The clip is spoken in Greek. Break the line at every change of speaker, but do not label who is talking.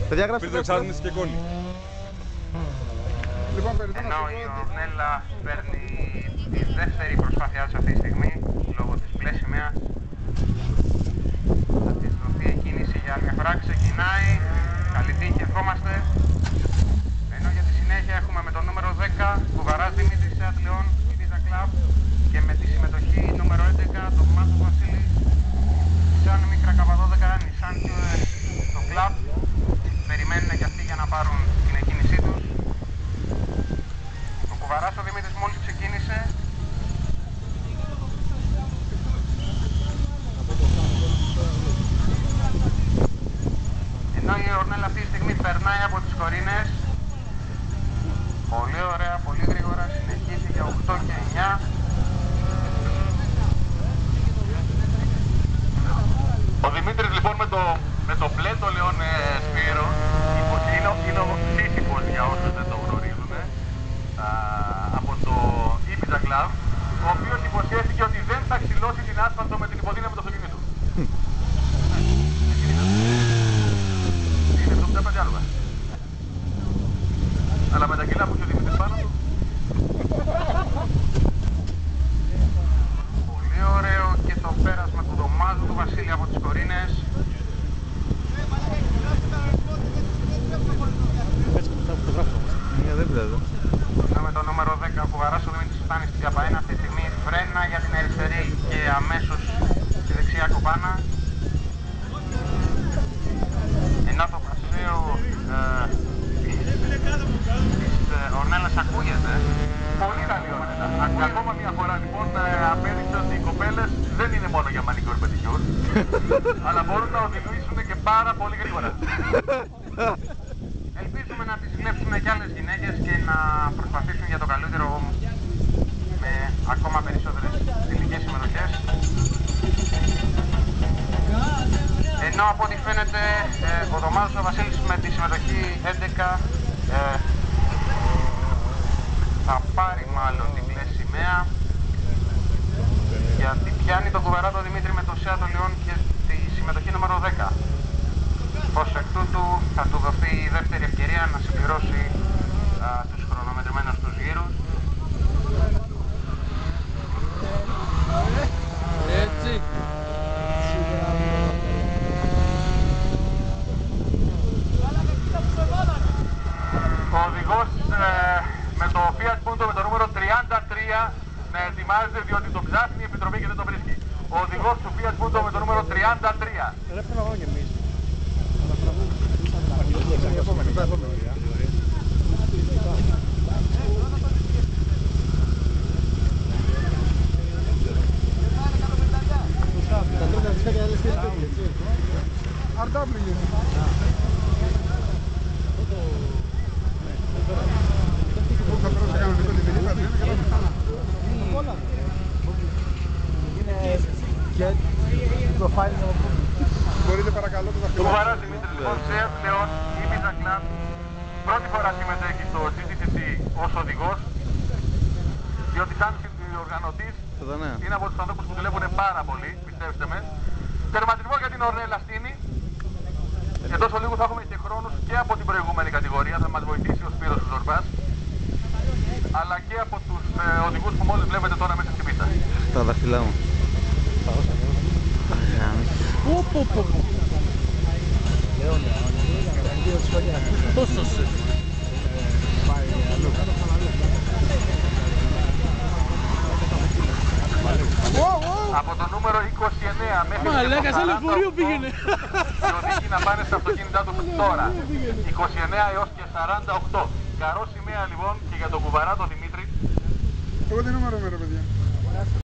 Παιδιά, γράψτε το
εξάρτηση και κόλλη.
Ενώ η Ορνέλα παίρνει τη δεύτερη προσπάθειά της αυτή τη στιγμή λόγω της μπλε σημαίας. Θα της δοθεί εκκίνηση για άλλη μια φορά, ξεκινάει. Καλή τύχη, ευχόμαστε. Ενώ για τη συνέχεια έχουμε με το νούμερο 10 Κουβαράς Δημήτρης Σεατ Λεόν, Ibiza Club, και με τη συμμετοχή νούμερο 11 το Μάθος Βασίλης, Nissan Micra K12, Nissan στο Club. Περιμένουν και αυτοί για να πάρουν την εκκίνησή τους. Ο Κουβαράς ο Δημήτρης μόλις ξεκίνησε. Ενώ η Ορνέλα αυτή τη στιγμή περνάει από τις Κορίνες. Πολύ ωραία, πολύ γρήγορα, συνεχίζει για 8 και 9.
Ο Δημήτρης λοιπόν με το μπλε το Λεόν Σπύρο είναι ο σύζυγος, για όσους δεν το γνωρίζουν, από το Ibiza Club, ο οποίος υποσχέθηκε ότι δεν θα ξυλώσει την άσφαλτο με την υποδύναμη του αυτοκινήτου. Είναι 75 άλογα. Αλλά με τα κιλά που έχει ο Δημήτρης πάνω του.
Πολύ ωραίο και το πέρασμα του Δωμάζου του Βασίλη από τις Κορίνες. Ενώ με το νούμερο 10 ο Κουβαράς ο Δημήτρης φτάνει στην Καπαένα αυτή τη στιγμή, φρένα για την αριστερή και αμέσως στη δεξιά κοπάνα. Ενώ το πρασέο της Ορνέλας ακούγεται.
Πολύ καλή Ορνέλα. Ακόμα μια φορά λοιπόν απέδειξε ότι οι κοπέλες δεν είναι μόνο για μανικιούρ πεντικιούρ, αλλά μπορούν να οδηγήσουν και πάρα πολύ γρήγορα.
Ελπίζουμε να τις βλέψουμε και άλλες γυναίκες και να προσπαθήσουν για το καλύτερο με ακόμα περισσότερες θηλυκές συμμετοχές. Ενώ από ό,τι φαίνεται ο Δωμάζος ο Βασίλης με τη συμμετοχή 11 θα πάρει μάλλον την μπλε σημαία, γιατί πιάνει τον Κουβαράτο Δημήτρη με το Σεατ Λεόν και τη συμμετοχή νούμερο 10. Ως εκ τούτου θα του δοθεί η δεύτερη ευκαιρία να συμπληρώσει τους χρονομετρημένους τους γύρους.
Έτσι.
Ο οδηγός με το Fiat Punto με το νούμερο 33 να ετοιμάζεται, διότι τον ψάχνει η Επιτροπή και δεν τον βρίσκει. Ο οδηγός του Fiat Punto με το νούμερο 33.
Μπορείτε παρακαλώ το δαχτυλό.
Κουβαράς Δημήτρης λοιπόν, Σεατ Λεόν, Ibiza Club. Πρώτη φορά συμμετέχει στο GTCC ως οδηγός, διότι σαν οργανωτής είναι από τους ανθρώπους που δουλεύουν πάρα πολύ, πιστέψτε με. Τερματισμό για την Ορνέλα Στίνη. Και τόσο λίγο θα έχουμε και χρόνους και από την προηγούμενη κατηγορία, θα μας βοηθήσει ο Σπύρος ο Ζορμπάς, αλλά και από τους οδηγούς που μόλις βλέπετε τώρα μέσα στην πίστα.
Τα δαχτυλά μου.
Από το νούμερο 29 μέχρι το 40 πήγαινε. Και οδηγεί να πάνε στα αυτοκίνητά τους τώρα. 29 έως και 48. Καρό σημαία λοιπόν και για τον Κουβαράτο Δημήτρη.
Εγώ τι νούμερο είμαι ρε παιδιά.